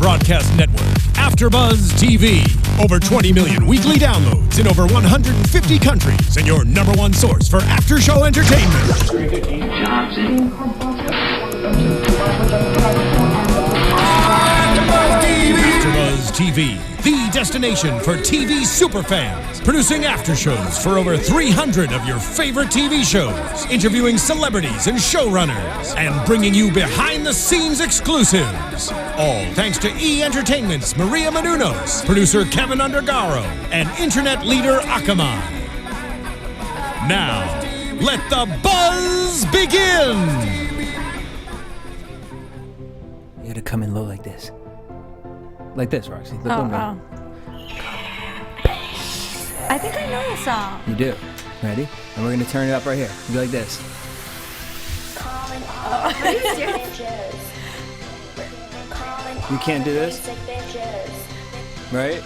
broadcast network, AFTERBUZZ TV. Over 20 million weekly downloads in over 150 countries, and your #1 source for after-show entertainment. AFTERBUZZ TV, the destination for TV superfans. Producing aftershows for over 300 of your favorite TV shows. Interviewing celebrities and showrunners. And bringing you behind-the-scenes exclusives. All thanks to E! Entertainment's Maria Menounos, producer Kevin Undergaro, and internet leader Akamai. Now, let the buzz begin! You gotta come in low like this. Like this, Roxy. Look Oh. I think I know the song. You do. Ready? And we're gonna turn it up right here. You like this. You can't do this? Right?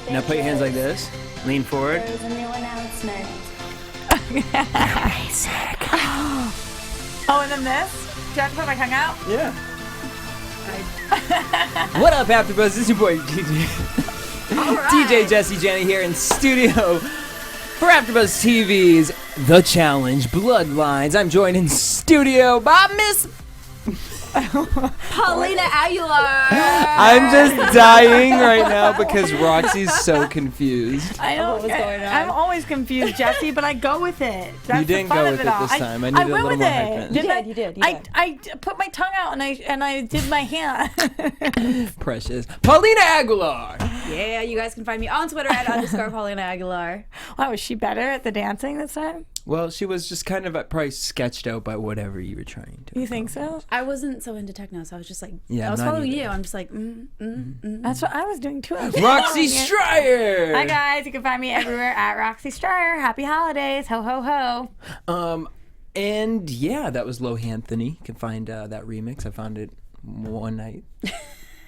Now put your hands like this. Lean forward. Oh, and then this? Do I have to put my tongue out? Yeah. What up, AfterBuzz? This is your boy DJ Jesse Janedy here in studio for AfterBuzz TV's The Challenge Bloodlines. I'm joined in studio by Miss Paulina Aguilar. I'm just dying right now because Roxy's so confused. I know what was going on. I'm always confused, Jesse, but I go with it. That's You didn't the fun go of with it it all. this time. I needed a went little with more it. hype in. You did. I put my tongue out and I did my hand. Precious. Paulina Aguilar. Yeah, you guys can find me on Twitter at _Paulina Aguilar. Wow, was she better at the dancing this time? Well, she was just kind of probably sketched out by whatever you were trying to. You think so? I wasn't so into techno, so I was just like, Yeah, I was not following either. you. I'm just like, That's what I was doing too. Roxy Striar. Hi guys, you can find me everywhere at Roxy Striar. Happy holidays, ho ho ho. And yeah, that was Lohanthony. You can find that remix. I found it one night,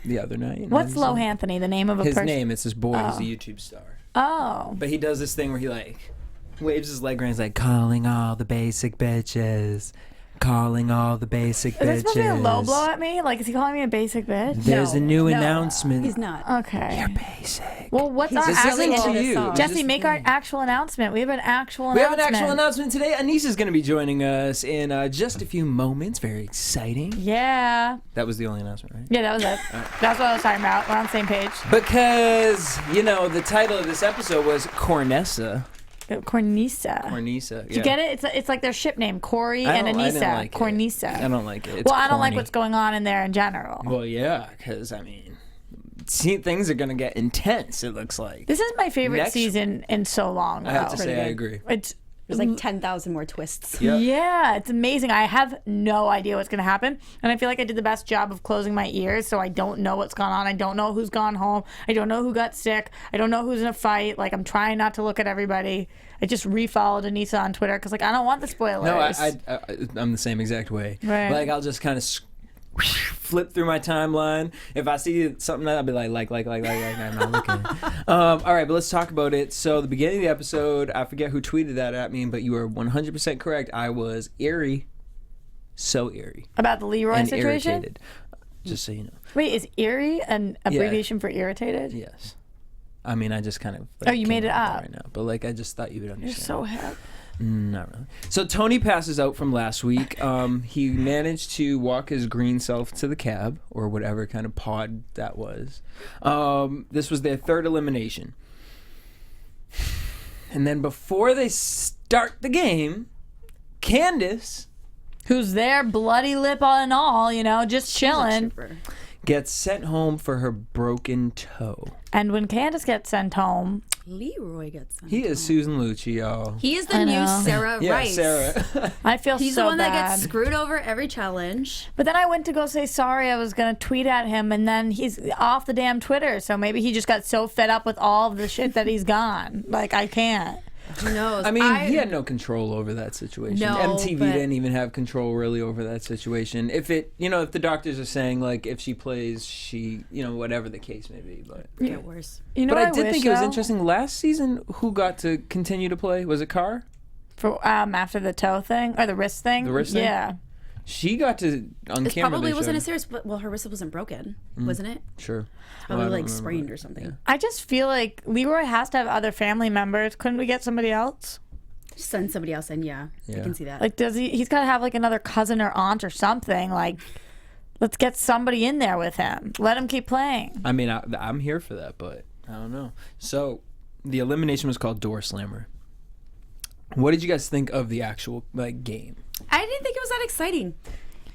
the other night. What's Lohanthony? The name of a His person? name. It's this boy. He's a YouTube star. Oh. But he does this thing where he like waves his leg around. He's like calling all the basic bitches, calling all the basic bitches. Is this supposed to be a low blow at me? Like, is he calling me a basic bitch? There's No, a new no, announcement. He's not. Okay. You're basic. Well, what's our He's This just actual... isn't into to this you. song. Jesse, make our actual announcement. We have an actual We have announcement. an actual announcement today. Aneesa's going to be joining us in just a few moments. Very exciting. Yeah. That was the only announcement, right? Yeah, that was it. That's what I was talking about. We're on the same page. Because, you know, the title of this episode was Corneesa. Corneesa. Corneesa. Do you get it? It's like their ship name, Cory and I Aneesa. didn't like it. Corneesa. I don't like it. It's Well, I don't like corny. what's going on in there in general. Well, yeah, because, I mean, things are going to get intense, it looks like. This is my favorite Next- season in so long. I have to though. say I agree. It's There's like 10,000 more twists. Yep. Yeah, it's amazing. I have no idea what's going to happen. And I feel like I did the best job of closing my ears, so I don't know what's gone on. I don't know who's gone home. I don't know who got sick. I don't know who's in a fight. Like, I'm trying not to look at everybody. I just refollowed Aneesa on Twitter because, like, I don't want the spoilers. No, I'm the same exact way. Right. Like, I'll just kind of flip through my timeline. If I see something, I'll be like, I'm not looking. All right, but let's talk about it. So the beginning of the episode, I forget who tweeted that at me, but you were 100% correct. I was eerie. So eerie. About the Leroy And situation? irritated. Just so you know. Wait, is eerie an abbreviation for irritated? Yes. I mean, I just kind of. Oh, you came made it with that up. right now, but like, I just thought you would understand. You're so hip. Not really. So Tony passes out from last week. He managed to walk his green self to the cab, or whatever kind of pod that was. This was their third elimination. And then before they start the game, Candace Who's there, bloody lip and all, you know, just chilling. gets sent home for her broken toe. And when Candace gets sent home, Leroy gets sent He is Susan Lucci, y'all. He is the I new know. Sarah Yeah, Rice. Sarah. I feel He's so the one bad. that gets screwed over every challenge. But then I went to go say sorry. I was going to tweet at him, and then he's off the damn Twitter. So maybe he just got so fed up with all of the shit that he's gone. Like, I can't. Who knows? I mean, he had no control over that situation. No, MTV but- didn't even have control really over that situation. If it, if the doctors are saying like if she plays, she, whatever the case may be, but get worse. You know but what I did wish, think it was though? interesting. Last season, who got to continue to play? Was it Carr? For after the toe thing or the wrist thing. The wrist thing? Yeah. She got to on This camera. probably they wasn't a showed- serious, but her wrist wasn't broken, wasn't it? Sure. Probably I don't like remember. sprained or something. I just feel like Leroy has to have other family members. Couldn't we get somebody else? Just send somebody else in. Yeah, I Yeah. can see that. Like, does he? He's got to have like another cousin or aunt or something. Like, let's get somebody in there with him. Let him keep playing. I mean, I'm here for that, but I don't know. So, the elimination was called Door Slammer. What did you guys think of the actual like game? I didn't think it was that exciting.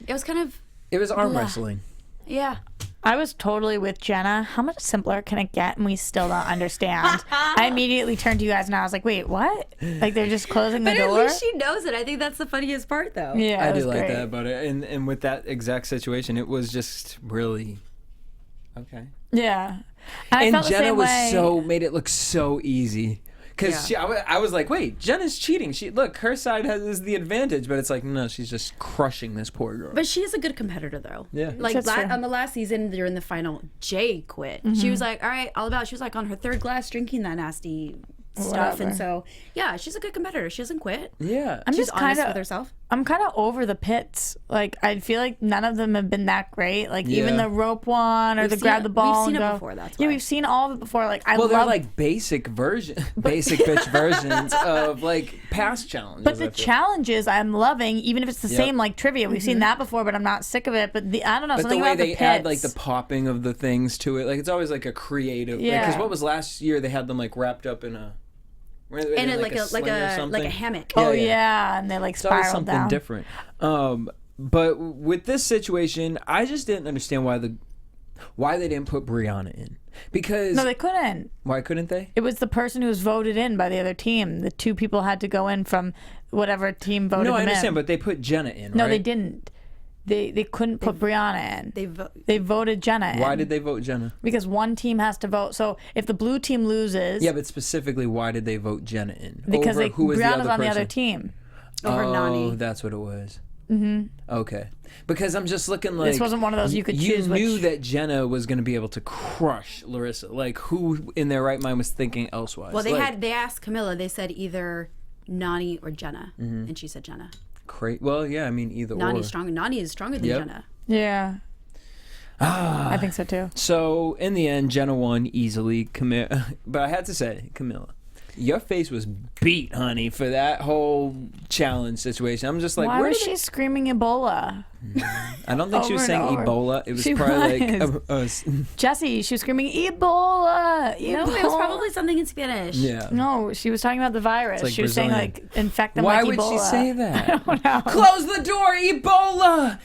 It was kind of It was arm Blah. wrestling. yeah. I was totally with Jenna. How much simpler can it get? And we still don't understand. I immediately turned to you guys and I was like, wait, what? Like they're just closing the But door? at least she knows it. I think that's the funniest part, though. Yeah, I it do was like great. that about it, and with that exact situation, it was just really okay. Yeah. And I And felt the Jenna same was way. made it look so easy. Because Yeah. I was like, wait, Jenna's cheating. Look, her side is the advantage, but it's like, no, she's just crushing this poor girl. But she is a good competitor, though. Yeah. Like That's true. on the last season, during the final, Jay quit. Mm-hmm. She was like, all right, all about. She was like on her third glass drinking that nasty stuff. Whatever. And so, yeah, she's a good competitor. She doesn't quit. Yeah. I'm She's just honest kind with of herself. I'm kind of over the pits. Like I feel like none of them have been that great. Like even Yeah. the rope one or We've the seen grab it- the ball. we've seen and it go. before, that's Yeah, why. we've seen all of it before. Like I Well, they're love like basic bitch versions of like past challenges. But the I feel. challenges I'm loving, even if it's the Yep. same like trivia. We've Mm-hmm. seen that before, but I'm not sick of it. But I don't know But the something way about they the pits. add like the popping of the things to it, like it's always like a creative. Yeah. Because what was last year? They had them like wrapped up in a. And it, like a sling or something. hammock. oh yeah. yeah, and they like It's always spiral something down. different. But with this situation, I just didn't understand why they didn't put Brianna in. Because No, they couldn't. why couldn't they? It was the person who was voted in by the other team. The two people had to go in from whatever team voted No, them I understand, in. but they put Jenna in. No, right? they didn't. They couldn't put Brianna in. They voted Jenna in. Why did they vote Jenna? Because one team has to vote. So if the blue team loses, Yeah, but specifically, why did they vote Jenna in? because Over who was the Brianna's other on the other person? team. Over Oh, Nani. that's what it was. Mm-hmm. Okay, because I'm just looking like This wasn't one of those you could choose You knew which- that Jenna was going to be able to crush Larissa. Like, who in their right mind was thinking elsewise? Well, Like, they asked Camilla. They said either Nani or Jenna, Mm-hmm. and she said Jenna. Well, yeah, I mean either Nani or. is stronger. Nani is stronger than Yep. Jenna. Yeah. I think so too. So in the end, Jenna won easily. But I had to say, Camilla, your face was beat, honey, for that whole challenge situation. I'm just like, Why where was did she screaming Ebola? I don't think she was over saying and over? Ebola. It was She probably was. like, Jesse, she was screaming Ebola. No, it was probably something in Spanish. yeah. No, she was talking about the virus. like She was saying Brazilian. like infect them Why like would Ebola. she say that? I don't know. Close the door, Ebola!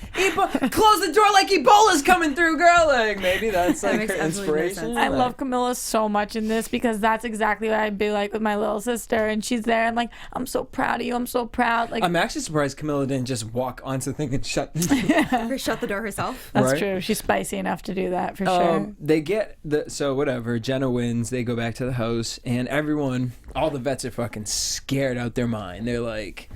Close the door like Ebola's coming through, girl. Like maybe that's like makes her absolutely no inspiration. sense. I Like- love Camilla so much in this because that's exactly what I'd be like with my little sister, and she's there and like, I'm so proud of you. I'm so proud. Like I'm actually surprised Camilla didn't just walk onto the thing and shut. Or shut the door herself. that's right? true. She's spicy enough to do that for sure. They get so whatever. Jenna wins. They go back to the house, and everyone, all the vets are fucking scared out their mind. They're like,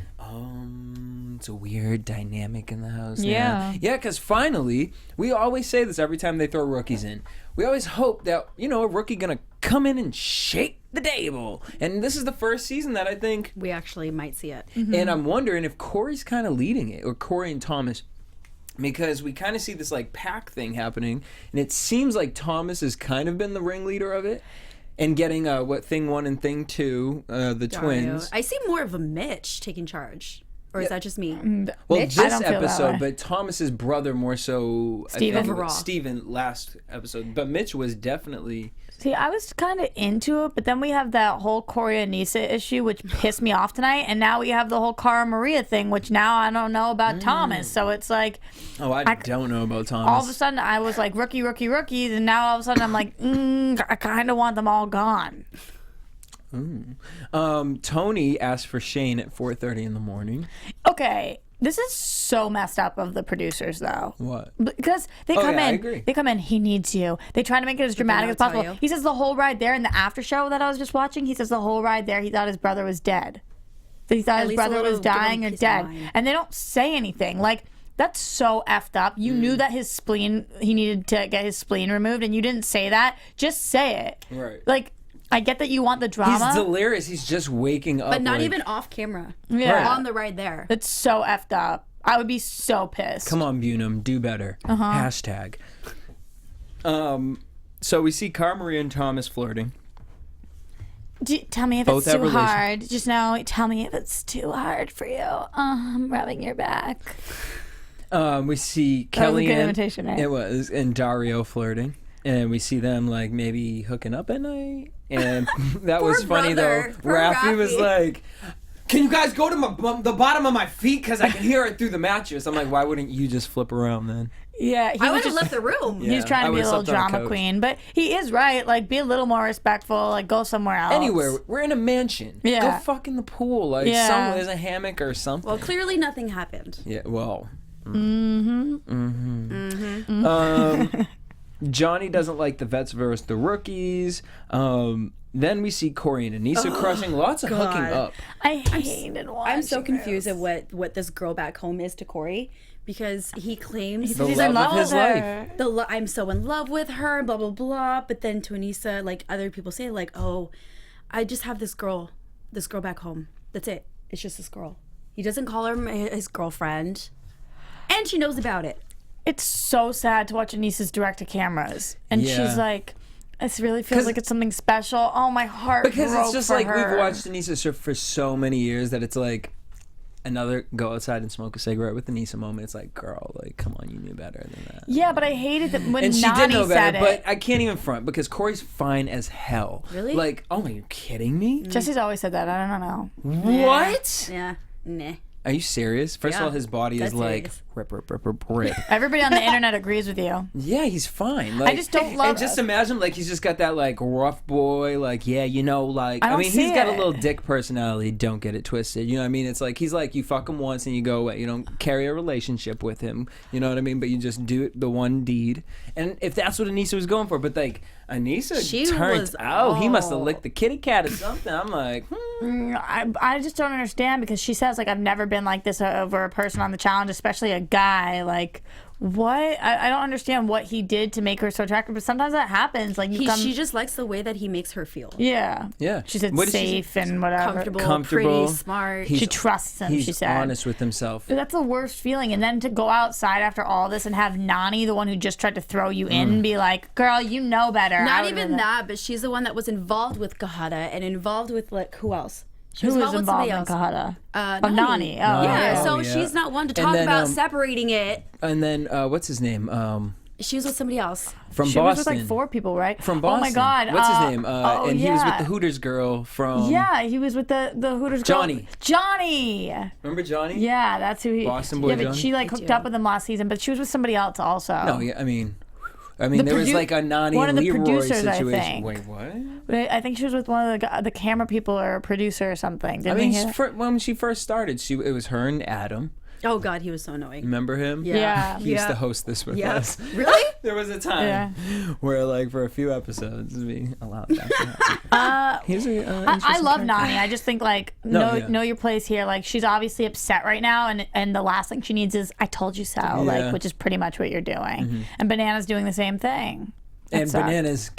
it's a weird dynamic in the house. Yeah. Yeah, because finally, we always say this every time they throw rookies in. We always hope that, a rookie gonna come in and shake the table. And this is the first season that I think, We actually might see it. and I'm wondering if Cory's kind of leading it, or Cory and Thomas. Because we kind of see this like pack thing happening, and it seems like Thomas has kind of been the ringleader of it, and getting thing 1 and thing 2, the twins. I see more of a Mitch taking charge. Or is that just me? Well, Mitch? I this don't feel that episode, way. but Thomas's brother more so. Steven? I think, Overall. Steven last episode, but Mitch was definitely. See, I was kind of into it, but then we have that whole Cory Aneesa issue, which pissed me off tonight, and now we have the whole Cara Maria thing, which now I don't know about Thomas. So it's like, Oh, I don't know about Thomas. all of a sudden I was like rookies, and now all of a sudden I'm like, I kind of want them all gone. Tony asked for Shane at 4:30 in the morning. Okay, this is so messed up of the producers, though. What? Because they Oh, come yeah, I in, agree. they come in. He needs you. They try to make it as dramatic as not tell possible. you. He says the whole ride there in the after show that I was just watching. He says the whole ride there, he thought his brother was dead. That he thought his least a brother little was give him dying or peace of dead, mind. and they don't say anything. Like that's so effed up. You knew that his spleen, he needed to get his spleen removed, and you didn't say that. Just say it. Right. Like I get that you want the drama. He's delirious. He's just waking up. But not like- even off camera. Yeah. On the ride there. It's so effed up. I would be so pissed. Come on, Bunham, do better. Hashtag. So we see Cara Maria and Thomas flirting. Tell me if Both it's have too relation- hard. Just now, tell me if it's too hard for you. I'm rubbing your back. We see That was a Kelly good imitation, right? It was, and Dario flirting. And we see them like maybe hooking up at night. And that was funny brother. though. Poor Rafi was Rafi. like, "Can you guys go to the bottom of my feet because I can hear it through the mattress?" I'm like, "Why wouldn't you just flip around then?" Yeah, he I was would have just left the room. Yeah. He's trying I to be a would've little slept on a drama couch. queen, but he is right. Like, be a little more respectful. Like, go somewhere else. Anywhere. We're in a mansion. Yeah. Go fuck in the pool. Like Yeah. somewhere there's a hammock or something. Well, clearly nothing happened. Yeah. Well. Mm-hmm. Johnny doesn't like the vets versus the rookies. Then we see Cory and Aneesa crushing. Lots of hooking God. up. I hated watching I'm so confused this. at what this girl back home is to Cory, because he claims The He's love in love of his with life. her. I'm so in love with her, blah blah blah. But then to Aneesa, like other people say, like, oh, I just have this girl back home. That's it. It's just this girl. He doesn't call her his girlfriend, and she knows about it. It's so sad to watch Aneesa's direct to cameras, and Yeah. she's like, "This really feels like it's something special." Oh, my heart Because broke it's just for like her. we've watched Aneesa for so many years that it's like another go outside and smoke a cigarette with Aneesa moment. It's like, girl, like, come on, you knew better than that. Yeah, but I hated that when And she Nani did know said better, it. but I can't even front because Cory's fine as hell. Really? Like, oh my, you kidding me? Jesse's always said that. I don't know. What? Yeah. Nah. Are you serious? First of Yeah, all, his body is that's like serious. rip. Everybody on the internet agrees with you. Yeah, he's fine. Like, I just don't love And just imagine, like, he's just got that, like, rough boy, like, yeah, you know, like, I don't mean, see he's got a it. little dick personality. Don't get it twisted. You know what I mean? It's like, he's like, you fuck him once and you go away. You don't carry a relationship with him. You know what I mean? But you just do it, the one deed. And if that's what Aneesa was going for, but, like, Aneesa She turns was out he must have all- licked the kitty cat or something. I'm like, I just don't understand because she says, like, I've never been like this over a person on the challenge, especially a guy. Like, what? I don't understand what he did to make her so attractive, but sometimes that happens. Like, you come... She just likes the way that he makes her feel. Yeah. Yeah. She said What did she safe and whatever. Comfortable, pretty, smart. She trusts him, he's she said. honest with himself. But that's the worst feeling. And then to go outside after all this and have Nani, the one who just tried to throw you in, be like, girl, you know better. I Not would've even been- that, but she's the one that was involved with Kahada and involved with, like, who else? She Who was with involved somebody in else. Kahada? Nani. Oh, Yeah, Oh, so yeah. she's not one to And talk then, about separating it. And then, what's his name? She was with somebody else. From She Boston. was with like 4 people, right? From Boston. Oh my God. What's his name? oh, and he was with yeah. the Hooters girl from. Yeah, he was with the Hooters girl. Johnny. Johnny. Remember Johnny? Yeah, that's who he. Boston boy Yeah, but Johnny? she like hooked up with him last season, but she was with somebody else also. No, yeah, I mean, The there was produ- like a Nani one and of the Leroy producers, I situation. think. Wait, what? But I think she was with one of the camera people or a producer or something. Didn't I mean, we hear? when she first started, it was her and Adam. Oh, God, he was so annoying. Remember him? Yeah. He used to host this with Yeah. us. Really? There was a time Yeah. where, like, for a few episodes, we allowed that to happen. He's a, I interesting love character. Nani. I just think like No, yeah. know your place here. Like she's obviously upset right now, and the last thing she needs is "I told you so," Yeah. like which is pretty much what you're doing. And Banana's doing the same thing. It And sucks. Bananas.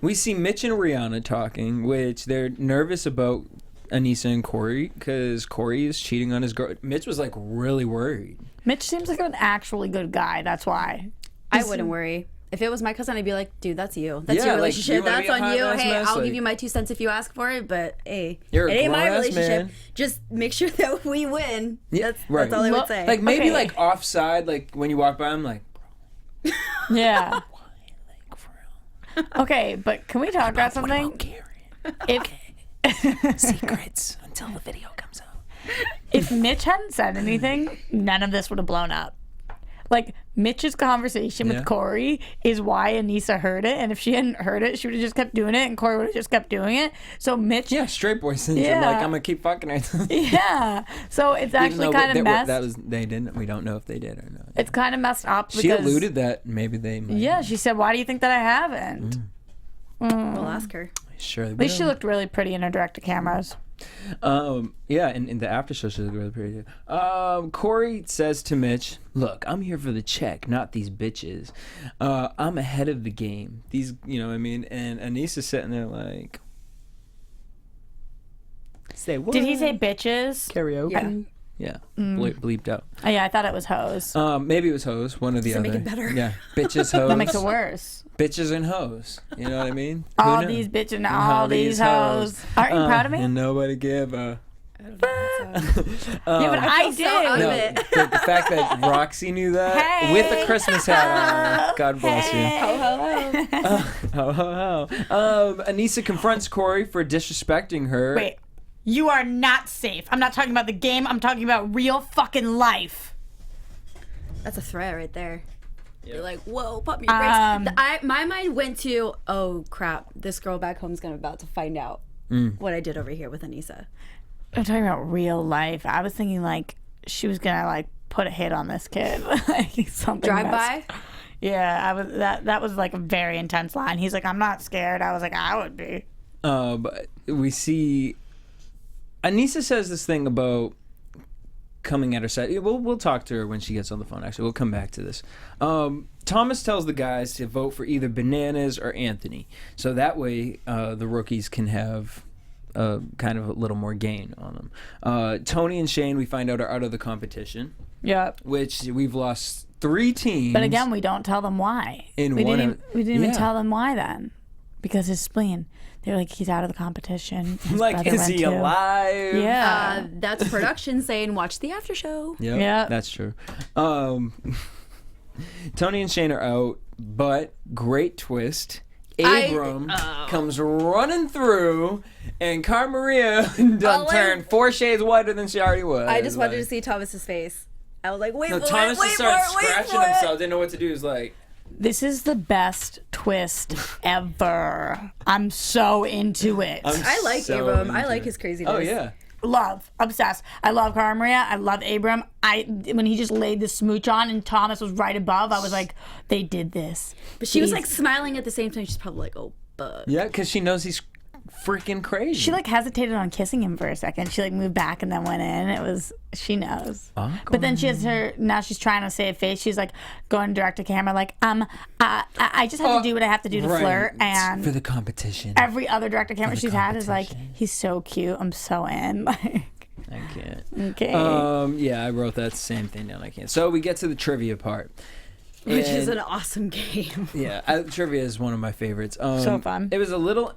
We see Mitch and Rihanna talking, which they're nervous about Aneesa and Cory because Cory is cheating on his girl. Mitch was like really worried. Mitch seems like an actually good guy. That's why. I wouldn't worry. If it was my cousin, I'd be like, dude, that's you. That's Yeah, your like, relationship. you wanna That's be a on you. hot-ass Hey, mess, I'll like- give you my 2 cents if you ask for it, but hey, You're a it ain't my grown-ass relationship. man. Just make sure that we win. Yeah, That's right. all I Well, would say. Like maybe Okay. like offside, like when you walk by, I'm like, Yeah. like for real. Okay, but can we talk about something? If Secrets until the video comes out. if Mitch hadn't said anything, none of this would have blown up. Like Mitch's conversation Yeah. with Cory is why Aneesa heard it, and if she hadn't heard it, she would have just kept doing it, and Cory would have just kept doing it. So Mitch, Yeah, straight boy syndrome. Yeah. Like I'm gonna keep fucking her. yeah. So it's Even actually though kind of messed. That was they didn't. We don't know if they did or not. It's kind of messed up because She alluded that maybe they might. Yeah, she said, "Why do you think that I haven't?" We'll ask her. Sure. At least she looked really pretty in her direct to cameras. Yeah, and in the after show, she looked really pretty. Cory says to Mitch, "Look, I'm here for the check, not these bitches. I'm ahead of the game. These, you know what I mean?" And Aneesa's sitting there like, say what? Did he say bitches? Karaoke? Yeah. Bleeped out. Oh, yeah, I thought it was hoes. Maybe it was hoes, one or the Does it other. make it better? Yeah. Bitches, hoes. That makes it worse. Bitches and hoes. You know what I mean? Who All knows? these bitches and all these hoes. Aren't you proud of me? And nobody give a... Yeah, but I did. out of No, it. the fact that Roxy knew that Hey. with a Christmas hat on. God bless you. Hey. Ho, ho, ho. Aneesa confronts Cory for disrespecting her. Wait, you are not safe. I'm not talking about the game. I'm talking about real fucking life. That's a threat right there. Yep. You're like, whoa, pop your brakes. My mind went to, oh crap, this girl back home's about to find out what I did over here with Aneesa. I'm talking about real life. I was thinking like she was gonna like put a hit on this kid, like something. Drive by. Yeah, I was. That was like a very intense line. He's like, I'm not scared. I was like, I would be. But we see Aneesa says this thing about coming at her side. We'll talk to her when she gets on the phone. Actually, we'll come back to this. Thomas tells the guys to vote for either Bananas or Anthony, so that way the rookies can have kind of a little more gain on them. Tony and Shane, we find out, are out of the competition. Yep. Which we've lost 3 teams. But again, we don't tell them why. We didn't even tell them why then, because his spleen. They were like, he's out of the competition. His like, brother is went he too. alive? Yeah. That's production saying, watch the after show. Yep, Yep. that's true. Tony and Shane are out, but great twist. Abram comes running through, and Cara Maria done turned 4 shades whiter than she already was. I just wanted to see Thomas's face. I was like, wait for Thomas it, wait just for started it, wait scratching for it. himself, didn't know what to do. He was like... This is the best twist ever. I'm so into it. I like So Abram. I into like it. his craziness. Oh, yeah. Love, obsessed. I love Cara Maria. I love Abram. When he just laid the smooch on and Thomas was right above, I was like, they did this. But she was like smiling at the same time. She's probably like, oh, fuck. Yeah, because she knows he's freaking crazy. She like hesitated on kissing him for a second. She like moved back and then went in. She knows. But then now she's trying to save face. She's like going direct to camera like, I just have to do what I have to do to flirt. And for the competition. every other director camera she's had is like, he's so cute. I'm so in. Like, I can't. okay. Yeah, I wrote that same thing down. I can't. So we get to the trivia part. Which is an awesome game. Yeah, trivia is one of my favorites. So fun. It was a little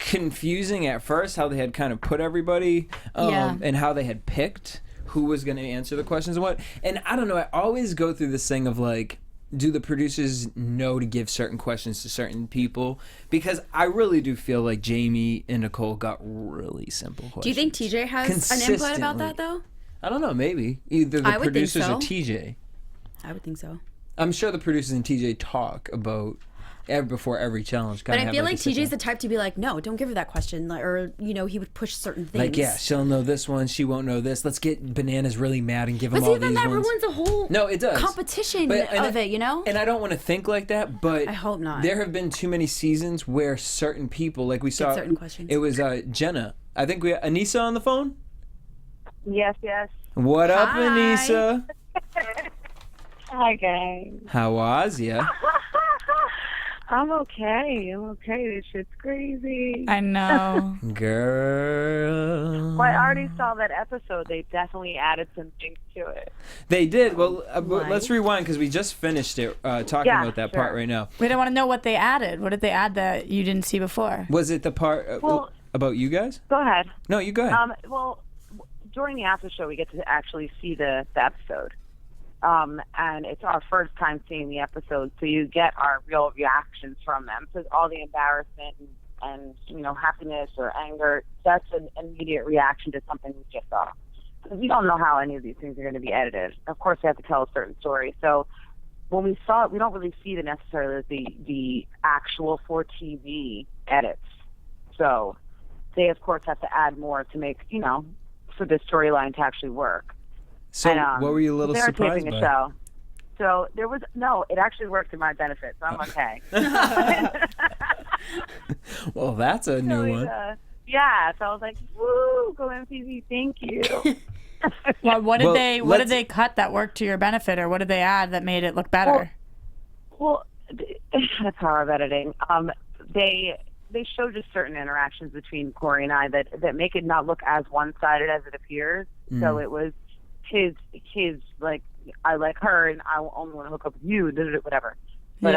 confusing at first how they had kind of put everybody and how they had picked who was going to answer the questions and what. And I don't know, I always go through this thing of like, do the producers know to give certain questions to certain people? Because I really do feel like Jamie and Nicole got really simple questions. Do you think TJ has an input about that, though? I don't know, maybe. Either the I would think producers so. or TJ. I would think so. I'm sure the producers and TJ talk about before every challenge. But I feel like TJ's the type to be like, no, don't give her that question. Like, or, he would push certain things. Like, yeah, she'll know this one, she won't know this. Let's get Bananas really mad and give him But all see, then these that ones. ruins the whole competition of it, And I don't want to think like that, but I hope not. There have been too many seasons where certain people, like we saw, certain questions. It was Jenna. I think we had Aneesa on the phone. Yes. What up, Hi. Aneesa? Hi, guys. How was ya? I'm okay. This shit's crazy. I know. Girl. Well, I already saw that episode. They definitely added some things to it. They did. Well, let's rewind because we just finished it talking about that part right now. We don't want to know what they added. What did they add that you didn't see before? Was it the part about you guys? Go ahead. No, you go ahead. During the after show, we get to actually see the episode. And it's our first time seeing the episode, so you get our real reactions from them. So all the embarrassment and happiness or anger, that's an immediate reaction to something we just saw. Because we don't know how any of these things are going to be edited. Of course, they have to tell a certain story. So when we saw it, we don't really see necessarily the actual for TV edits. So they, of course, have to add more to make, for the storyline to actually work. So what were you a little surprised by? Show. So it actually worked to my benefit, so I'm okay. Well, that's a new one. Yeah, so I was like, woo, go MTV, thank you. Well, what did they cut that worked to your benefit, or what did they add that made it look better? Well, that's power of editing. they show just certain interactions between Cory and I that make it not look as one-sided as it appears. So it was his like, I like her and I only want to hook up with you, whatever. But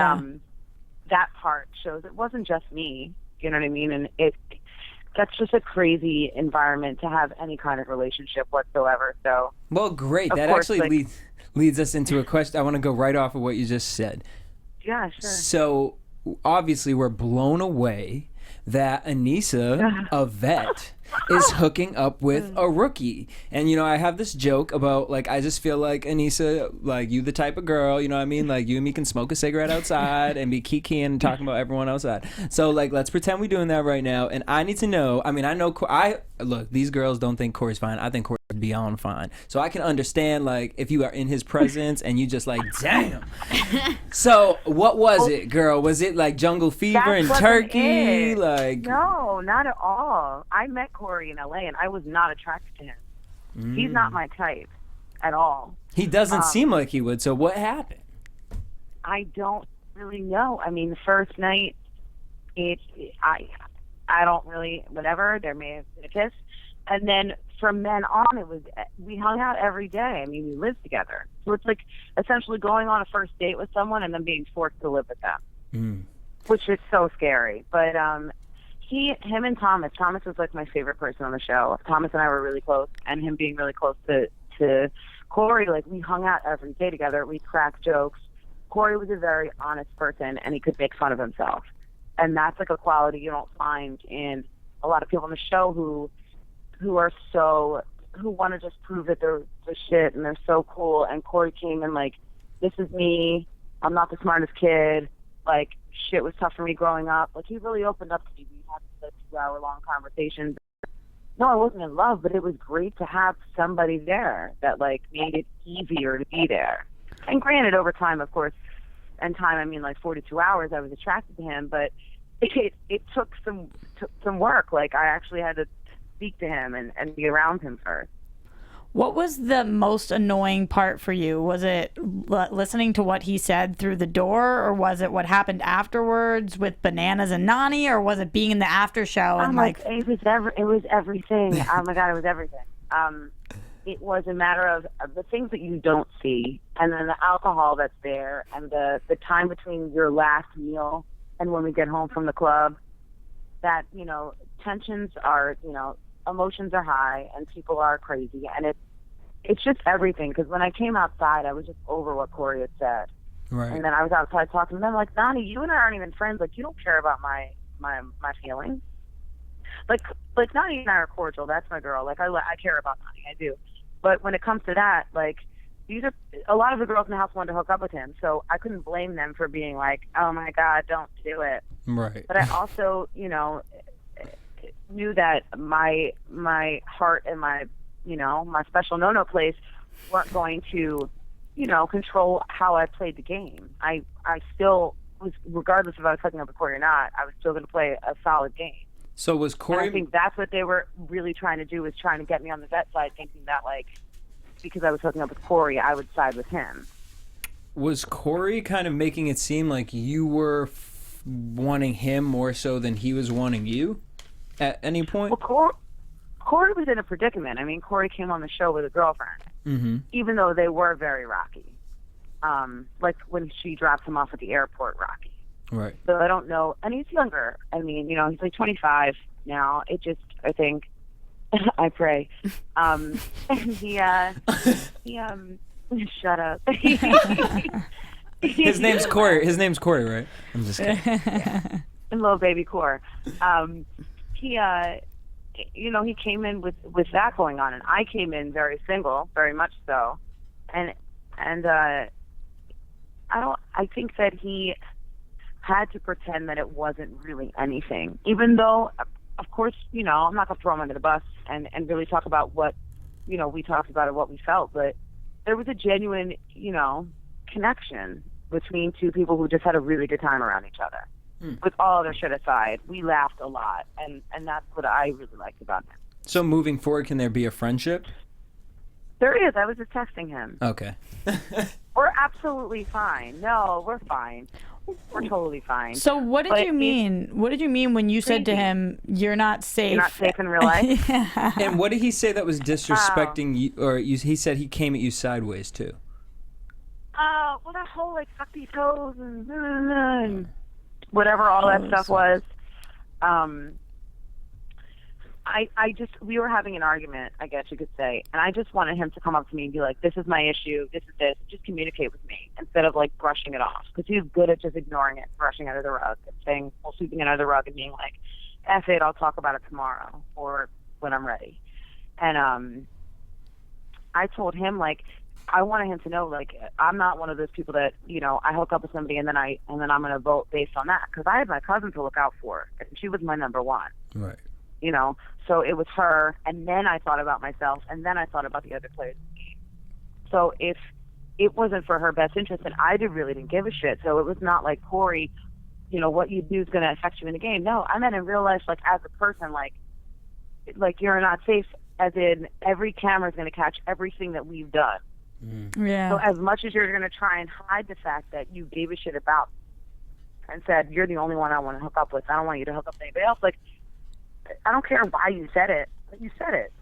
that part shows it wasn't just me. You know what I mean? And that's just a crazy environment to have any kind of relationship whatsoever. So well, great. That course, actually like, leads us into a question. I want to go right off of what you just said. Yeah, sure. So obviously we're blown away that Aneesa, a vet, is hooking up with a rookie. And, you know, I have this joke about, like, I just feel like, Aneesa, like, you the type of girl, you know what I mean? Like, you and me can smoke a cigarette outside and be kikiing and talking about everyone outside. So, like, let's pretend we're doing that right now. And I need to know, I mean, I know, look, these girls don't think Cory's fine. I think Cory's beyond fine. So I can understand, like, if you are in his presence and you just like, damn. So what was it, girl? Was it like jungle fever in Turkey? Like, no, not at all. I met Cory in LA and I was not attracted to him. He's not my type at all. He doesn't seem like he would. So what happened? I don't really know. I mean, the first night, I don't really, whatever. There may have been a kiss. And then from then on, we hung out every day. I mean, we lived together. So it's like essentially going on a first date with someone and then being forced to live with them, which is so scary. But him and Thomas was like my favorite person on the show. Thomas and I were really close, and him being really close to Cory, like we hung out every day together. We cracked jokes. Cory was a very honest person, and he could make fun of himself. And that's like a quality you don't find in a lot of people on the show who want to just prove that they're the shit and they're so cool. And Cory came and like, this is me. I'm not the smartest kid. Like, shit was tough for me growing up. Like, he really opened up to me. We had like 2-hour-long conversations. No, I wasn't in love, but it was great to have somebody there that like made it easier to be there. And granted, over time, of course, and time I mean like 42 hours, I was attracted to him, but it took some work. Like, I actually had to speak to him and be around him first. What was the most annoying part for you? Was it listening to what he said through the door, or was it what happened afterwards with Bananas and Nani, or was it being in the after show and like it was everything. Oh my God, it was everything. It was a matter of the things that you don't see, and then the alcohol that's there, and the time between your last meal and when we get home from the club. That, you know, tensions are, you know, emotions are high and people are crazy, and it's just everything. Because when I came outside, I was just over what Cory had said. Right. And then I was outside talking to them like, Nani, you and I aren't even friends. Like, you don't care about my feelings. Like Nani and I are cordial. That's my girl. Like, I care about Nani. I do. But when it comes to that, like, these are a lot of the girls in the house wanted to hook up with him, so I couldn't blame them for being like, oh my God, don't do it. Right. But I also, you know, knew that my heart and my, you know, my special no-no place weren't going to, you know, control how I played the game. I still was, regardless if I was hooking up with Cory or not, I was still going to play a solid game. So was Cory? And I think that's what they were really trying to do, was trying to get me on the vet side, thinking that, like, because I was hooking up with Cory, I would side with him. Was Cory kind of making it seem like you were wanting him more so than he was wanting you at any point? Well, Cory was in a predicament. I mean, Cory came on the show with a girlfriend, even though they were very rocky. Like when she dropped him off at the airport, rocky. Right. So I don't know. And he's younger. I mean, you know, he's like 25 now. It just, I think, I pray. And he shut up. His name's Cory. His name's Cory, right? I'm just kidding. Yeah. And little baby Core. He, you know, he came in with that going on, and I came in very single, very much so. And I think that he had to pretend that it wasn't really anything, even though, of course, you know, I'm not going to throw him under the bus and really talk about what, you know, we talked about and what we felt, but there was a genuine, you know, connection between two people who just had a really good time around each other. With all other shit aside, we laughed a lot, and that's what I really liked about him. So moving forward, can there be a friendship? There is. I was just texting him. Okay. We're absolutely fine. No, we're fine. We're totally fine. So what did you mean? What did you mean when you said to him, "You're not safe"? You're not safe in real life. Yeah. And what did he say that was disrespecting you? Or he said he came at you sideways too. Well, that whole like suck these toes and whatever all that stuff was. We were having an argument, I guess you could say, and I just wanted him to come up to me and be like, "This is my issue. This is this. Just communicate with me," instead of like brushing it off, because he's good at just ignoring it, brushing it under the rug, and saying, well, sweeping it under the rug and being like, "F it, I'll talk about it tomorrow or when I'm ready." And I told him, like, I wanted him to know, like, I'm not one of those people that, you know, I hook up with somebody and then I'm gonna vote based on that, because I had my cousin to look out for, and she was my number one. Right. You know, so it was her, and then I thought about myself, and then I thought about the other players in the game. So if it wasn't for her best interest, then I really didn't give a shit. So it was not like, Cory, you know, what you do is going to affect you in the game. No, I meant in real life, like, as a person, like you're not safe, as in every camera is going to catch everything that we've done. Yeah. So as much as you're going to try and hide the fact that you gave a shit about and said, you're the only one I want to hook up with, I don't want you to hook up with anybody else, like, I don't care why you said it, but you said it.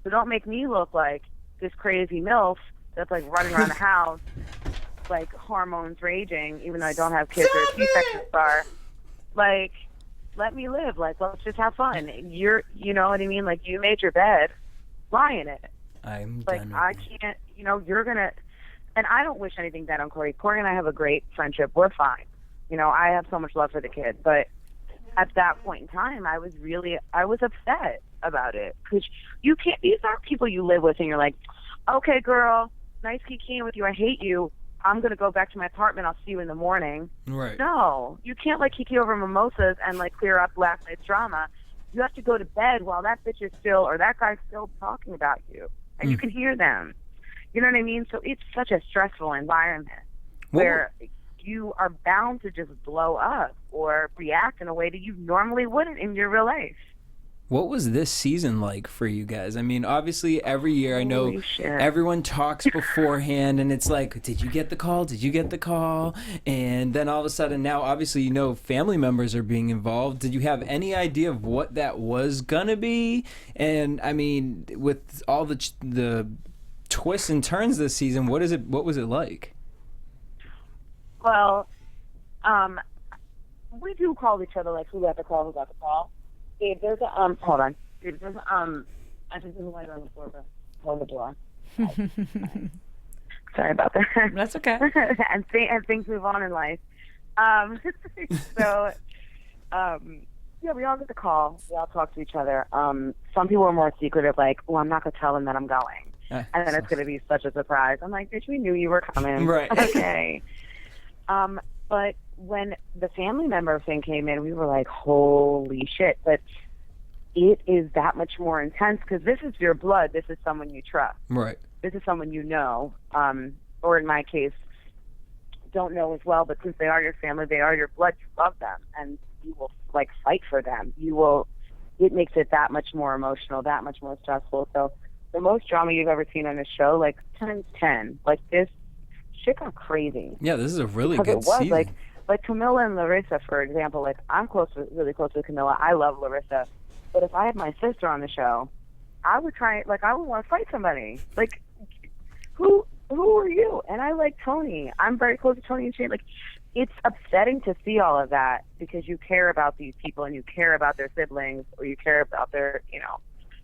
So don't make me look like this crazy MILF that's like running around the house, like hormones raging, even though I don't have kids or a C-section scar. Like, let me live. Like, let's just have fun. You know what I mean? Like, you made your bed, lie in it. I'm like, done. I can't, you know, you're gonna, and I don't wish anything bad on Cory. Cory and I have a great friendship. We're fine. You know, I have so much love for the kid, but at that point in time, I was upset about it, because you can't. These aren't people you live with, and you're like, okay, girl, nice kicking with you. I hate you. I'm gonna go back to my apartment. I'll see you in the morning. Right. No, you can't like kiki over mimosas and like clear up last night's drama. You have to go to bed while that bitch is still, or that guy's still talking about you, and you can hear them. You know what I mean? So it's such a stressful environment where you are bound to just blow up or react in a way that you normally wouldn't in your real life. What was this season like for you guys? I mean, obviously every year I know Holy shit. everyone talks beforehand, and it's like, did you get the call? Did you get the call? And then all of a sudden now, obviously, you know, family members are being involved. Did you have any idea of what that was gonna be? And I mean, with all the twists and turns this season, what was it like? Well, we do call each other, like, who got the call. Dave, there's a, hold on. Dave, there's a, I think there's a light on the floor, but hold the door. Sorry about that. That's okay. and things move on in life. So, yeah, we all get the call. We all talk to each other. Some people are more secretive, like, oh, I'm not going to tell them that I'm going. And then it's going to be such a surprise. I'm like, bitch, we knew you were coming. Right. Okay. But when the family member thing came in, we were like, holy shit. But it is that much more intense, because this is your blood. This is someone you trust. Right. This is someone you know, or in my case, don't know as well, but since they are your family, they are your blood, you love them, and you will, like, fight for them. It makes it that much more emotional, that much more stressful. So the most drama you've ever seen on this show, like, times 10. Like, this shit got crazy. Yeah, this is a really good season. Like Camilla and Larissa, for example. Like, I'm really close with Camilla. I love Larissa. But if I had my sister on the show, I would want to fight somebody. Like, who are you? And I like Tony. I'm very close to Tony and Shane. Like, it's upsetting to see all of that, because you care about these people and you care about their siblings, or you care about their, you know,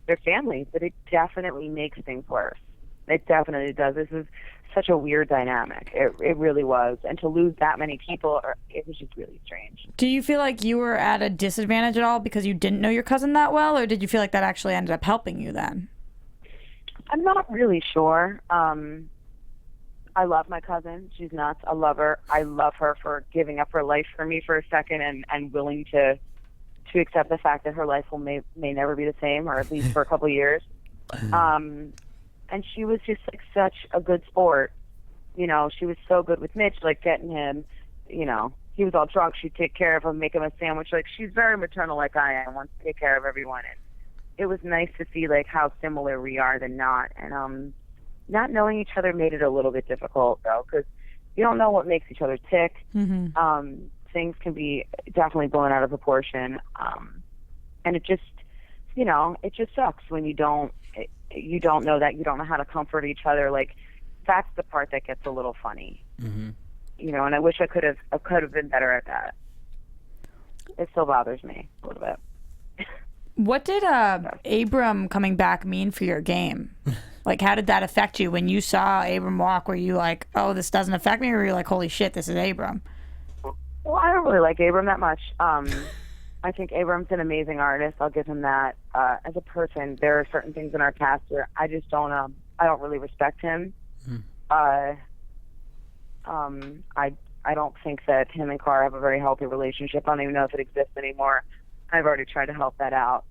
their families. But it definitely makes things worse. It definitely does. This is such a weird dynamic. It really was. And to lose that many people, it was just really strange. Do you feel like you were at a disadvantage at all because you didn't know your cousin that well, or did you feel like that actually ended up helping you then? I'm not really sure. I love my cousin. She's nuts. I love her. I love her for giving up her life for me for a second, and willing to accept the fact that her life may never be the same, or at least for a couple of years. And she was just, like, such a good sport. You know, she was so good with Mitch, like, getting him, you know, he was all drunk. She'd take care of him, make him a sandwich. Like, she's very maternal like I am, wants to take care of everyone. And it was nice to see, like, how similar we are than not. And, not knowing each other made it a little bit difficult, though, because you don't know what makes each other tick. Things can be definitely blown out of proportion. And it just, it just sucks when you don't know that, you don't know how to comfort each other. Like, that's the part that gets a little funny. And I wish I could have been better at that. It still bothers me a little bit. What did Abram coming back mean for your game? Like, how did that affect you when you saw Abram walk? Were you like, oh, this doesn't affect me? Or were you like, holy shit, this is Abram? Well, I don't really like Abram that much. I think Abram's an amazing artist. I'll give him that. As a person, there are certain things in our cast where I just don't. I don't really respect him. I don't think that him and Cara have a very healthy relationship. I don't even know if it exists anymore. I've already tried to help that out,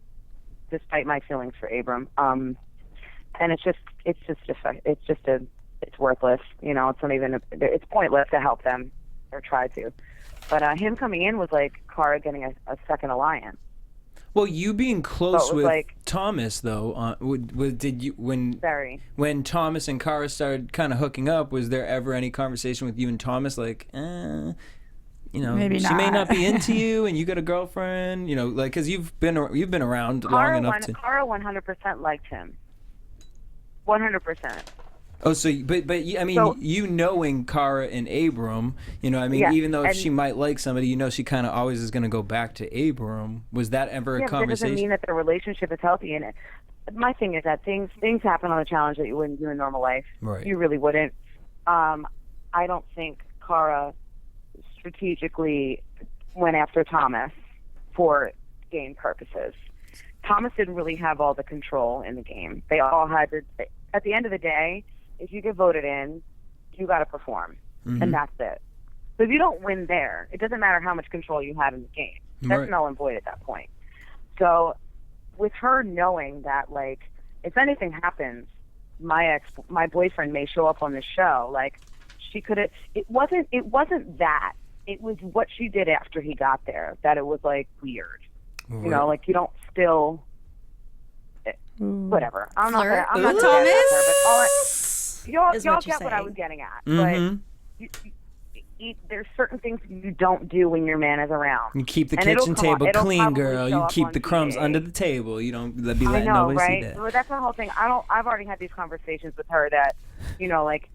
despite my feelings for Abram. And it's worthless. It's not even. It's pointless to help them or try to. But him coming in was like Cara getting a second alliance. Well, you being close with like, Thomas, though, did you when Thomas and Cara started kind of hooking up? Was there ever any conversation with you and Thomas, like, maybe she may not be into you, and you got a girlfriend, like, because you've been around long enough to. Cara 100% liked him. 100%. Oh, so but I mean, so, knowing Cara and Abram, even though if she might like somebody, she kind of always is going to go back to Abram. Was that ever a conversation? That doesn't mean that their relationship is healthy. And my thing is that things happen on the challenge that you wouldn't do in normal life. Right. You really wouldn't. I don't think Cara strategically went after Thomas for game purposes. Thomas didn't really have all the control in the game. They all had to. At the end of the day, if you get voted in, you got to perform, and that's it. So if you don't win there, it doesn't matter how much control you have in the game. That's null and void at that point. So with her knowing that, like, if anything happens, my boyfriend may show up on the show. Like, she could have. It wasn't that. It was what she did after he got there that it was like weird. Right. Like, you don't still. Whatever. I'm not gonna get at her, but y'all get what I was getting at. But there's certain things you don't do when your man is around. You keep the kitchen table clean, girl. You keep the crumbs under the table. You don't be letting nobody see that. Well, that's my whole thing. I've already had these conversations with her that, like,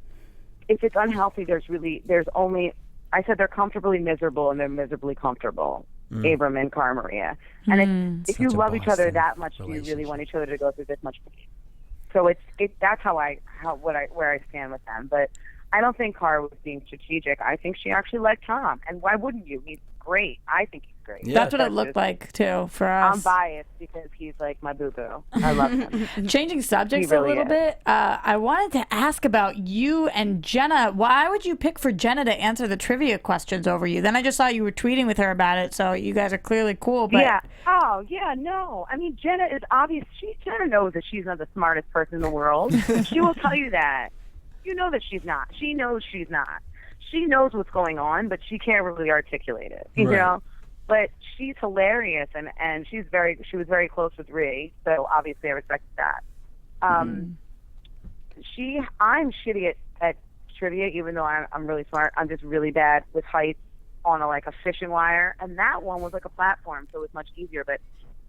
if it's unhealthy, there's only. I said they're comfortably miserable and they're miserably comfortable. Abram and Cara Maria. And if you love each other that much, do you really want each other to go through this much pain? So that's where I stand with them. But I don't think Cara was being strategic. I think she actually liked Tom. And why wouldn't you? He's great. I think he's great. Yeah. That's what it looked like, too, for us. I'm biased because he's like my boo-boo. I love him. Changing subjects a little bit, I wanted to ask about you and Jenna. Why would you pick for Jenna to answer the trivia questions over you? Then I just saw you were tweeting with her about it, so you guys are clearly cool. But yeah. Oh, yeah, no. I mean, Jenna is obvious. Jenna knows that she's not the smartest person in the world. She will tell you that. You know that she's not. She knows she's not. She knows what's going on, but she can't really articulate it, you know? But she's hilarious, and she was very close with Ree, so obviously I respected that. I'm shitty at trivia, even though I'm really smart. I'm just really bad with heights on a fishing wire, and that one was like a platform, so it was much easier. But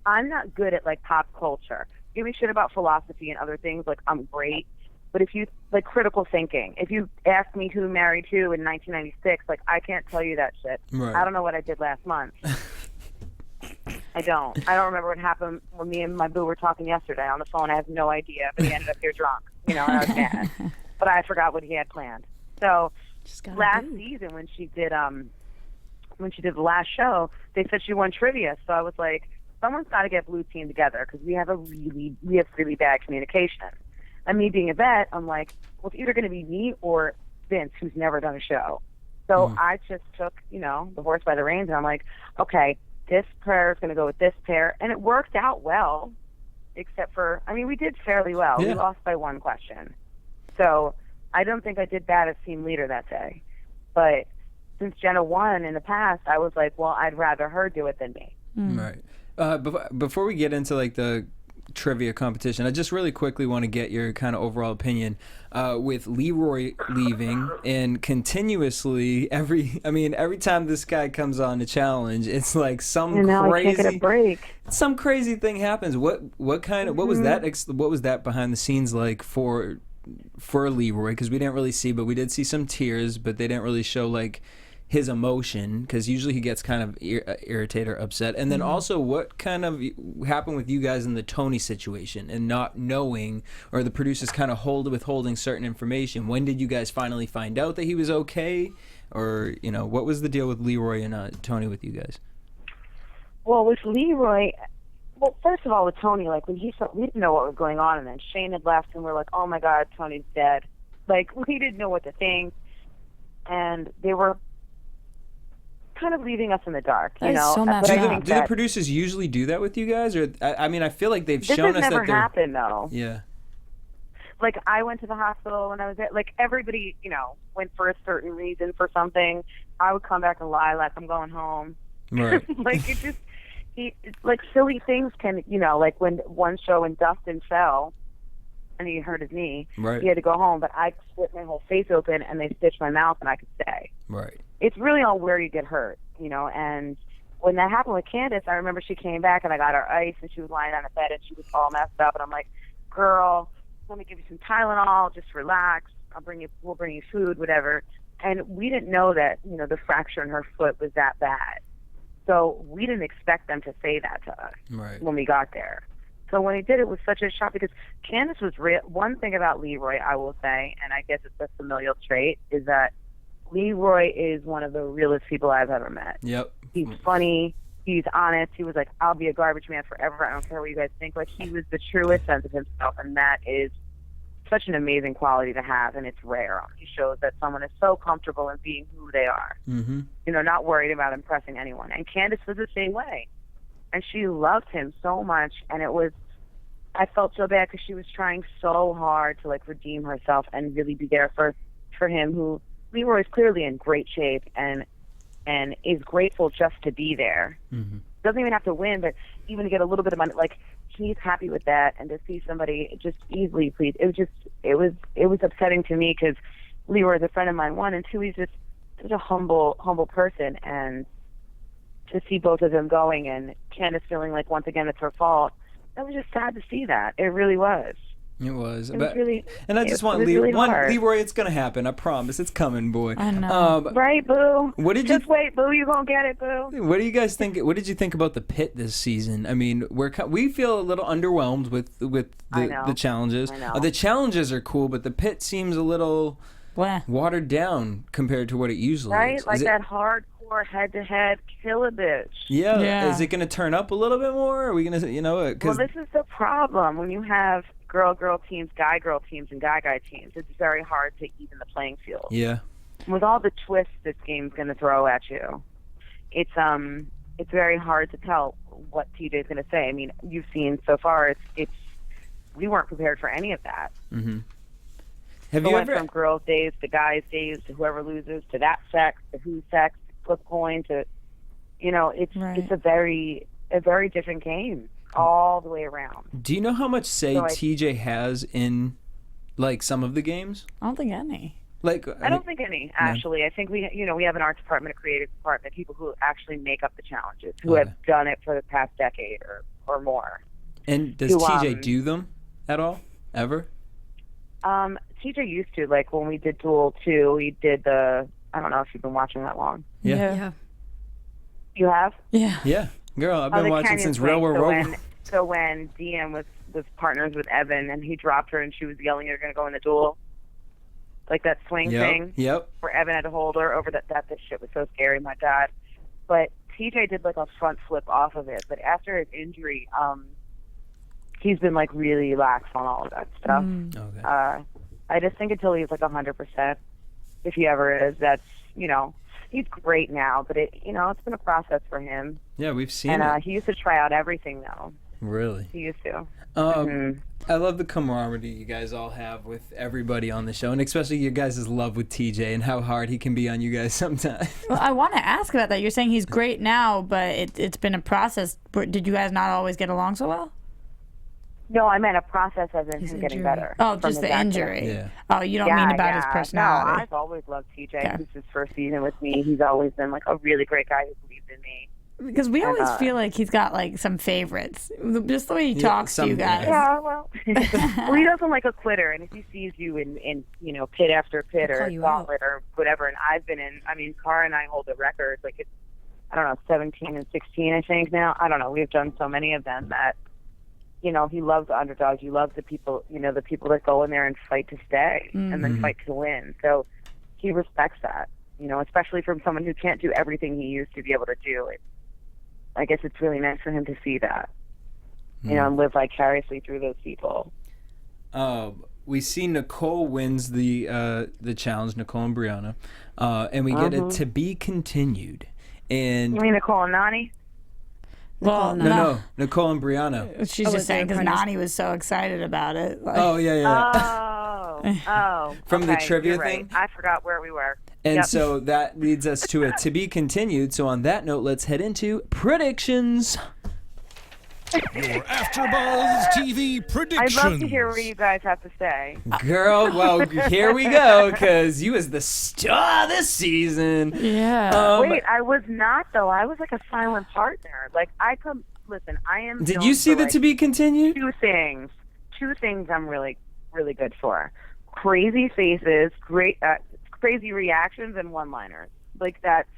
I'm not good at pop culture. Give me shit about philosophy and other things, I'm great. But if you critical thinking, if you ask me who married who in 1996, I can't tell you that shit. Right. I don't know what I did last month. I don't remember what happened when me and my boo were talking yesterday on the phone. I have no idea, but he ended up here drunk, and I was mad. But I forgot what he had planned. So last season when she did the last show, they said she won trivia. So I was like, someone's got to get Blue Team together because we have really bad communication. And me being a vet, I'm like, well, it's either going to be me or Vince, who's never done a show. So I just took, the horse by the reins, and I'm like, okay, this pair is going to go with this pair. And it worked out well, except for, we did fairly well. Yeah. We lost by one question. So I don't think I did bad as team leader that day. But since Jenna won in the past, I was like, well, I'd rather her do it than me. Right. Before we get into the trivia competition. I just really quickly want to get your kind of overall opinion with Leroy leaving and continuously every time this guy comes on a challenge, it's like some crazy thing happens. What was that? What was that behind the scenes like for Leroy? Because we didn't really see, but we did see some tears, but they didn't really show like his emotion, because usually he gets kind of irritated or upset. And then also, what kind of happened with you guys in the Tony situation and not knowing, or the producers kind of withholding certain information? When did you guys finally find out that he was okay? Or, what was the deal with Leroy and Tony with you guys? Well, with Leroy, first of all, with Tony, like, when we didn't know what was going on, and then Shane had left, and we're like, oh my God, Tony's dead. Like, we didn't know what to think. And they were kind of leaving us in the dark, you know. So but I think do the producers usually do that with you guys, or I feel like they've shown us that this has never happened though. Yeah. Like, I went to the hospital when I was there. Like, everybody, went for a certain reason for something. I would come back and lie like I'm going home. Right. Like, like silly things can, like when one show when Dustin fell and he hurt his knee, right. He had to go home, but I split my whole face open and they stitched my mouth and I could stay. Right. It's really all where you get hurt, and when that happened with Candace, I remember she came back and I got her ice and she was lying on the bed and she was all messed up, and I'm like, girl, let me give you some Tylenol, just relax, we'll bring you food, whatever. And we didn't know that, the fracture in her foot was that bad. So we didn't expect them to say that to us when we got there. So when he did, it was such a shock, because Candace was real. One thing about Leroy, I will say, and I guess it's a familial trait, is that Leroy is one of the realest people I've ever met. Yep. He's funny. He's honest. He was like, I'll be a garbage man forever. I don't care what you guys think. Like, he was the truest sense of himself, and that is such an amazing quality to have, and it's rare. He shows that someone is so comfortable in being who they are, not worried about impressing anyone. And Candace was the same way, and she loved him so much, and I felt so bad because she was trying so hard to, like, redeem herself and really be there for him, who Leroy is clearly in great shape and is grateful just to be there. Doesn't even have to win, but even to get a little bit of money, like, he's happy with that. And to see somebody just easily please, it was upsetting to me, because Leroy is a friend of mine, one, and two, he's just such a humble person, and to see both of them going and Candace feeling like once again it's her fault, that was just sad to see that. It really was. It was. Really, and I just want Leroy, it's going to happen. I promise. It's coming, boy. I know. Right, boo? Just wait, boo. You're going to get it, boo. What do you guys think? What did you think about the pit this season? I mean, we feel a little underwhelmed with the challenges. I know. The challenges are cool, but the pit seems a little watered down compared to what it usually is. Right? Like that hardcore head-to-head kill a bitch. Yeah. Is it going to turn up a little bit more? Are we going to, Well, this is the problem. When you have girl teams, guy teams, and guy teams, it's very hard to even the playing field. Yeah. With all the twists this game's going to throw at you, it's very hard to tell what TJ's going to say. I mean, you've seen so far, we weren't prepared for any of that. Mm-hmm. Went from girls' days to guys' days to whoever loses to that sex to who's sex, flip coin to, it's a very different game all the way around. Do you know how much say TJ has in, like, some of the games? I don't think any. Like, I don't think any, actually. I think we have an arts department, a creative department, people who actually make up the challenges, who have done it for the past decade or more. And does TJ do them at all? Ever? TJ used to, like, when we did Duel 2, he did I don't know if you've been watching that long. Yeah. You have? Yeah. Yeah. Girl, I've been watching since Railroad Rover. So when Deanne was partners with Evan and he dropped her and she was yelling, "You're going to go in the duel," like that swing thing. Yep. Where Evan had to hold her over that shit was so scary, my God. But TJ did like a front flip off of it. But after his injury, he's been like really lax on all of that stuff. Okay. I just think until he's like 100%, if he ever is, that's, he's great now, but it's been a process for him. Yeah, we've seen it. And he used to try out everything, though. Really? He used to. I love the camaraderie you guys all have with everybody on the show, and especially your guys' love with TJ and how hard he can be on you guys sometimes. Well, I want to ask about that. You're saying he's great now, but it's been a process. Did you guys not always get along so well? No, I meant a process as in His him getting injury. better. Oh, from just his the accident. injury. Yeah. Oh, you don't mean about his personality. No, I've always loved TJ. Okay. This is his first season with me. He's always been like a really great guy who believed in me. Because we always feel like he's got like some favorites. Just the way he talks to you guys. Yeah, well, well, he doesn't like a quitter, and if he sees you in pit after pit He'll or call you gauntlet or whatever, and I've been in. I mean, Cara and I hold the records. Like it's, I don't know, 17 and 16, I think now. I don't know. We've done so many of them that, he loves the underdogs. You love the people, the people that go in there and fight to stay and then fight to win. So he respects that, especially from someone who can't do everything he used to be able to do. I guess it's really nice for him to see that, and live vicariously through those people. We see Nicole wins the challenge, Nicole and Brianna, and we get it to be continued. And You mean Nicole and Nani? Well, no, Nicole and Brianna. She's Oh, just saying because apprentice. Nani was so excited about it. Like, Oh yeah. From the trivia you're right. thing? I forgot where we were. And Yep. so that leads us to a to be continued. So on that note, let's head into predictions. Your AfterBuzz TV predictions. I'd love to hear what you guys have to say. Girl, well, here we go, because you was the star this season. yeah. Wait, I was not though. I was like a silent partner. Like listen. I am. Did known you see for, the like, to be continued? Two things I'm really, really good for: crazy faces, great, crazy reactions, and one-liners. Like that's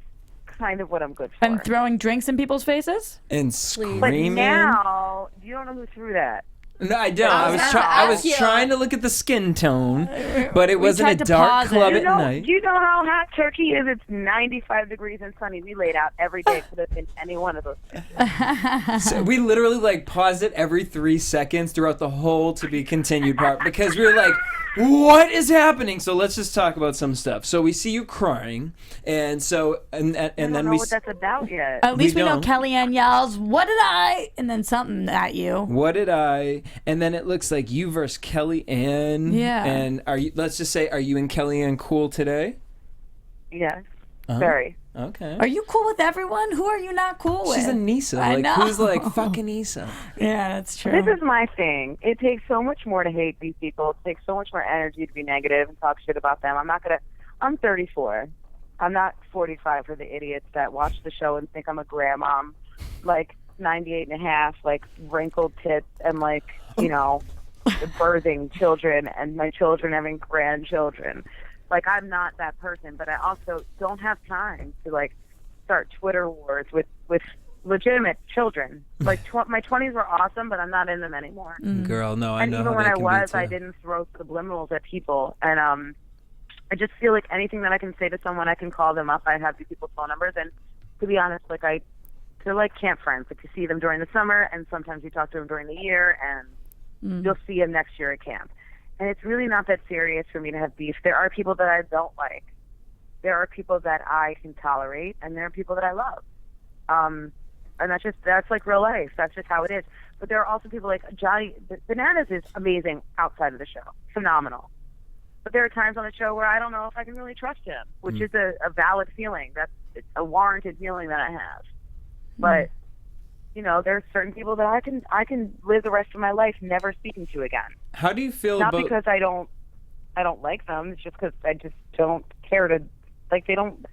kind of what I'm good for. And throwing drinks in people's faces? And But screaming. now you don't know who threw that. No, I don't. I was trying to look at the skin tone, but it wasn't a tried to dark pause it. club You at know, night. you know how hot Turkey is? It's 95 degrees and sunny. We laid out every day. Could have been any one of those things. So we literally paused it every 3 seconds throughout the whole to be continued part because we were like, what is happening? So let's just talk about some stuff. So we see you crying, and so and I then don't know we what that's about yet. At least we know don't. Kellyanne yells, "What did I?" and then something at you. what did I? And then it looks like you versus Kellyanne. Yeah. And let's just say, are you and Kellyanne cool today? Yes, very. Okay. Are you cool with everyone? Who are you not cool with? She's Aneesa. I Like know. who's like fuck Aneesa? Yeah, that's true. This is my thing. It takes so much more to hate these people. It takes so much more energy to be negative and talk shit about them. I'm 34. I'm not 45 for the idiots that watch the show and think I'm a grandmom, like 98 and a half, like wrinkled tits and birthing children and my children having grandchildren. Like, I'm not that person, but I also don't have time to, start Twitter wars with legitimate children. Like, my 20s were awesome, but I'm not in them anymore. Girl, no, I And know even how when they I can was, be I too. didn't throw subliminals at people. And I just feel like anything that I can say to someone, I can call them up. I have these people's phone numbers. And to be honest, they're like camp friends. Like, you see them during the summer, and sometimes you talk to them during the year, and you'll see them next year at camp. And it's really not that serious for me to have beef. There are people that I don't like. There are people that I can tolerate, and there are people that I love. And that's like real life. That's just how it is. But there are also people like Johnny. Bananas is amazing outside of the show. Phenomenal. But there are times on the show where I don't know if I can really trust him, which is a valid feeling. That's a warranted feeling that I have. But there's certain people that I can live the rest of my life never speaking to again. How do you feel Not about? because I don't like them. It's just because I just don't care to. They don't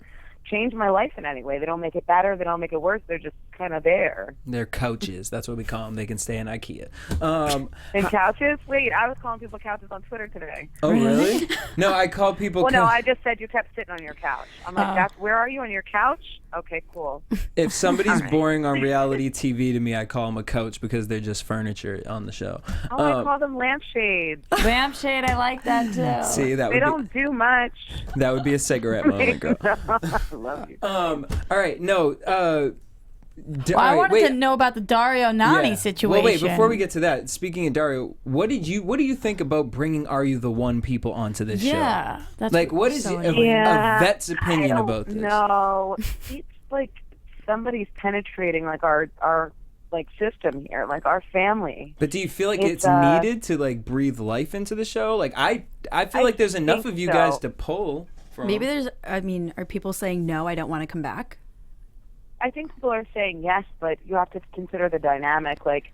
change my life in any way. They don't make it better. They don't make it worse. They're just kind of there. They're couches. That's what we call them. They can stay in IKEA. And couches? Wait, I was calling people couches on Twitter today. Oh, really? No, I call people. Well, no, I just said you kept sitting on your couch. I'm like, where are you on your couch? Okay, cool. If somebody's right. boring on reality TV to me, I call them a couch because they're just furniture on the show. Oh, I call them lampshades. Lampshade, I like that too. See, that They would don't do much. that would be a cigarette moment, girl. I love you. All right, no. Well, I wanted to know about the Dario Nani situation. Well, wait, before we get to that, speaking of Dario, what do you think about bringing Are You the One people onto this show? Yeah, that's What is so a Yeah, vet's opinion about this? No, it's like somebody's penetrating our system here, like our family. But do you feel like It's, it's needed to breathe life into the show? Like I feel like there's enough think of you so. guys to pull from. Maybe are people saying no, I don't want to come back? I think people are saying yes, but you have to consider the dynamic. Like,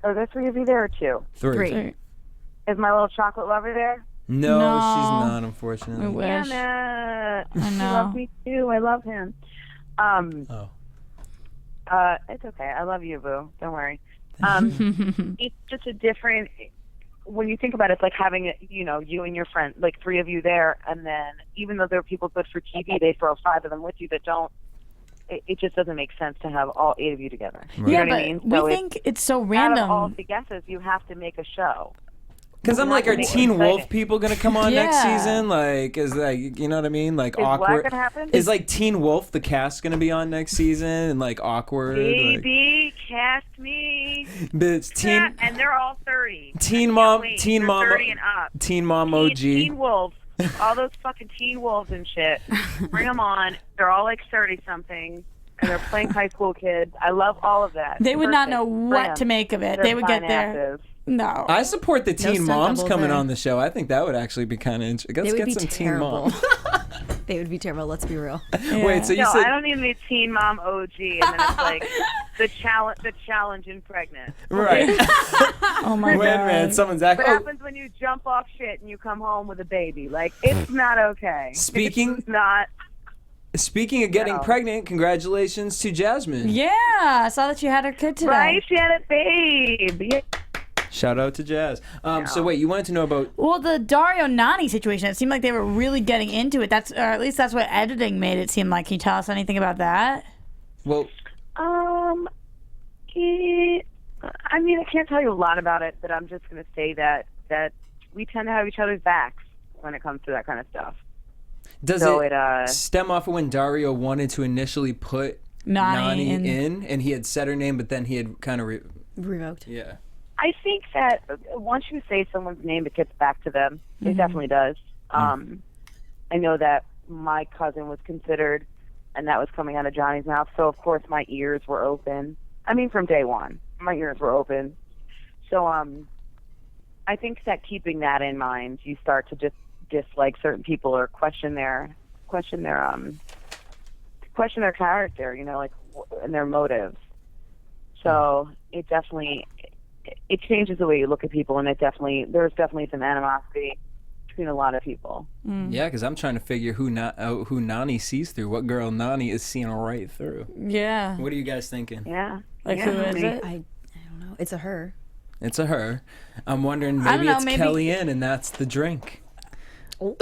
Are there three of you there or two? Three. Is my little chocolate lover there? No, No. she's not, unfortunately. I wish. Damn it. I He know. loves me too. I love him. Oh. It's okay. I love you, boo. Don't worry. It's just a different. When you think about it, it's like having, you and your friend, like three of you there, and then even though there are people good for TV, they throw five of them with you that don't. It just doesn't make sense to have all 8 of you together. Right. You Yeah, know what I mean? but So we think it's so out random. of all the guesses, you have to make a show. Because I'm like, are Make it Teen Wolf exciting. people gonna come on next Yeah. season? Like, is like, you know what I mean? Like Is what awkward. gonna happen? Is like Teen Wolf the cast gonna be on next season and like awkward? Like, Baby, cast me. but it's Teen And they're all 30. Teen Mom, Wait, Teen they're Mom, 30 and up. Teen Mom OG. Teen Wolves. All those fucking Teen Wolves and shit. Bring them on. They're all like 30-something. And they're playing high school kids. I love all of that. They would not Perfect. know Bring what 'em. to make of it. They're They would get fine there. asses. No. I support the teen stunt moms doubles coming there. on the show. I think that would actually be kind of interesting. They Let's would get be some teen terrible. moms. They would be terrible. Let's be real. Wait, so you No, said I don't need any Teen Mom OG. And then it's like the challenge in pregnant. right? Oh my Wait a god. minute, someone's acting. What happens when you jump off shit and you come home with a baby? Like, it's not okay. Speaking- It's not. Speaking of getting No. pregnant, congratulations to Jasmine. Yeah, I saw that you had her kid today. Right? She had a babe. Yeah. Shout out to Jazz. So wait, you wanted to know about? Well, the Dario Nani situation, it seemed like they were really getting into it. Or at least that's what editing made it seem like. Can you tell us anything about that? Well, I mean, I can't tell you a lot about it, but I'm just going to say that we tend to have each other's backs when it comes to that kind of stuff. does So it it, stem off of when Dario wanted to initially put Nani Nani in, and he had said her name, but then he had kind of Revoked. yeah. I think that once you say someone's name, it gets back to them. It definitely does. I know that my cousin was considered, and that was coming out of Johnny's mouth. So, of course, my ears were open. I mean, from day one, my ears were open. So I think that keeping that in mind, you start to just dislike certain people or question their character, and their motives. So it definitely it changes the way you look at people, and there's definitely some animosity between a lot of people. Yeah, because I'm trying to figure who Nani sees through. What girl Nani is seeing right through. Yeah. What are you guys thinking? Yeah. Like, Yeah, who is honey. it? I don't know. It's a her. It's a her. I'm wondering I don't maybe know, it's maybe- Kellyanne and that's the drink. Well,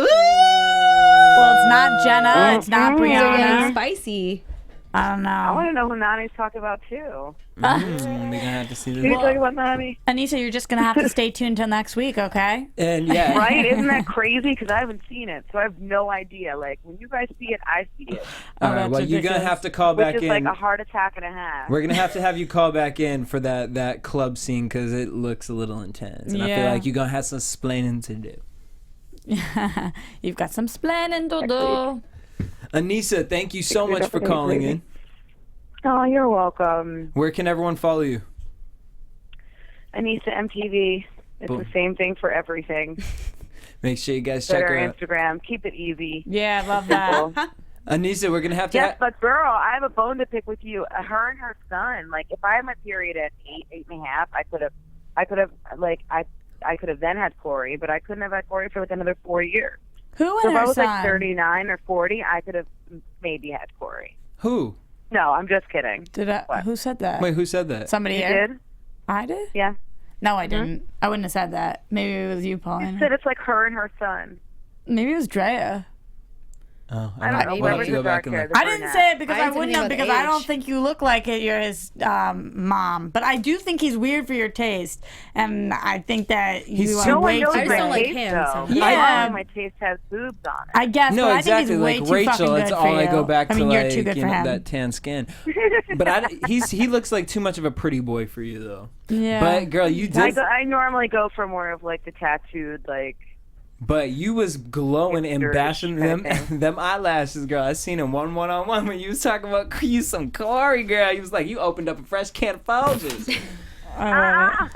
it's not Jenna. It's not Getting Brianna. spicy. I don't I know. want to know who Nani's talking about too. We're gonna have to see Can you this. talk about Nani? Aneesa, you're just going to have to stay tuned till next week, okay? And yeah, Right? Isn't that crazy? Because I haven't seen it, so I have no idea. Like, when you guys see it, I see it. All right. that's Well, you're gonna ridiculous. have to call Which back is in. like a heart attack and a half. We're gonna have you call back in for that club scene because it looks a little intense, and I feel Yeah. like you're gonna have some splaining to do. You've got some splaining to do. Aneesa, thank you so much for definitely calling crazy. in. Oh, you're welcome. Where can everyone follow you? Aneesa MTV. It's Boom. the same thing for everything. Make sure you guys check Twitter, her out. Instagram. Keep it easy. Yeah, I love that. Simple. Aneesa, we're gonna have to. Yes, but girl, I have a bone to pick with you. Her and her son. Like, if I had my period at 8.5, I could have then had Cory, but I couldn't have had Cory for like another 4 years. Who So and if I her was son? like 39 or 40, I could have maybe had Cory. Who? No, I'm just kidding. What? Who said that? Wait, who said that? Somebody You here? did? I did? Yeah. No, I didn't. I wouldn't have said that. Maybe it was you, You Paulina. said it's like her and her son. Maybe it was Drea. Oh, I don't know. We'll have Whoever's to go the back dark and hair. look. I didn't say it because I I didn't say wouldn't have, anything because about I don't age. think you look like it. You're his mom. But I do think he's weird for your taste. And I think that He's you too- are No one way knows too I just my don't like taste, him, though. so- Yeah. I know my taste has boobs on it. I guess, No, but exactly. I think he's way Like too Rachel, fucking that's good all for I you. go back I mean, to, you're like too good for him. that tan skin. But he looks like too much of a pretty boy for you, though. Yeah. But girl, you did. I normally go for more of like the tattooed, like. But you was glowing and Hipster-ish bashing kind them of thing. them eyelashes, girl. I seen him one-on-one when you was talking about you some Cory, girl. You was like, you opened up a fresh can of Folgers. I love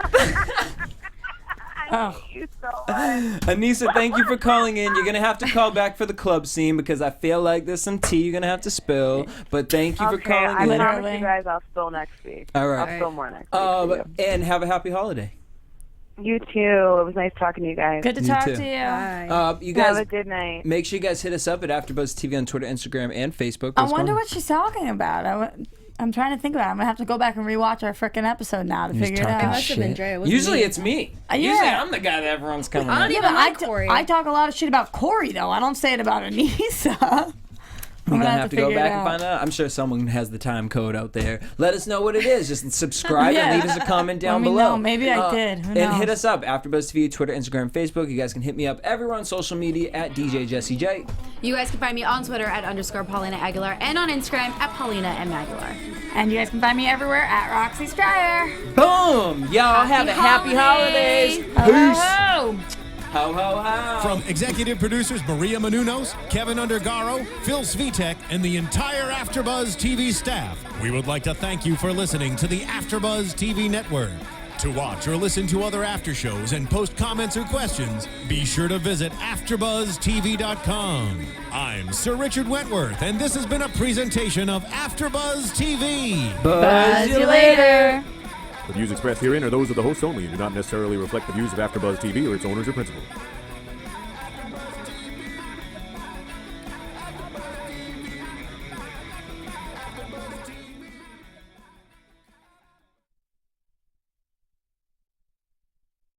it. I hate you so much. Aneesa, thank you for calling in. You're going to have to call back for the club scene because I feel like there's some tea you're going to have to spill. But thank you for calling in. I promise you guys I'll spill next week. All right. I'll spill more next week. And have a happy holiday. You too. It was nice talking to you guys. Good to talk to you. You guys have a good night. Make sure you guys hit us up at AfterBuzz TV on Twitter, Instagram, and Facebook. I wonder what she's talking about. I'm trying to think about it. I'm going to have to go back and rewatch our freaking episode now to figure it out. It must have been Dre. It wasn't Usually me. it's me. Yeah. Usually I'm the guy that everyone's coming I don't at. even like Cory. I talk a lot of shit about Cory, though. I don't say it about Aneesa. We're going to have to go back and find out. I'm sure someone has the time code out there. Let us know what it is. Just subscribe and leave us a comment down below. Know. Maybe I did. Who and knows? hit us up, AfterBuzz TV, Twitter, Instagram, Facebook. You guys can hit me up everywhere on social media at DJ Jesse J. You guys can find me on Twitter at _Paulina Aguilar and on Instagram at Paulina M. Aguilar. And you guys can find me everywhere at Roxy Striar. Boom! Y'all have a happy holidays. Peace. Ho, ho, ho. From executive producers Maria Menounos, Kevin Undergaro, Phil Svitek, and the entire AfterBuzz TV staff, we would like to thank you for listening to the AfterBuzz TV network. To watch or listen to other after shows and post comments or questions, be sure to visit AfterBuzzTV.com. I'm Sir Richard Wentworth, and this has been a presentation of AfterBuzz TV. Buzz you later. The views expressed herein are those of the hosts only and do not necessarily reflect the views of AfterBuzz TV or its owners or principals.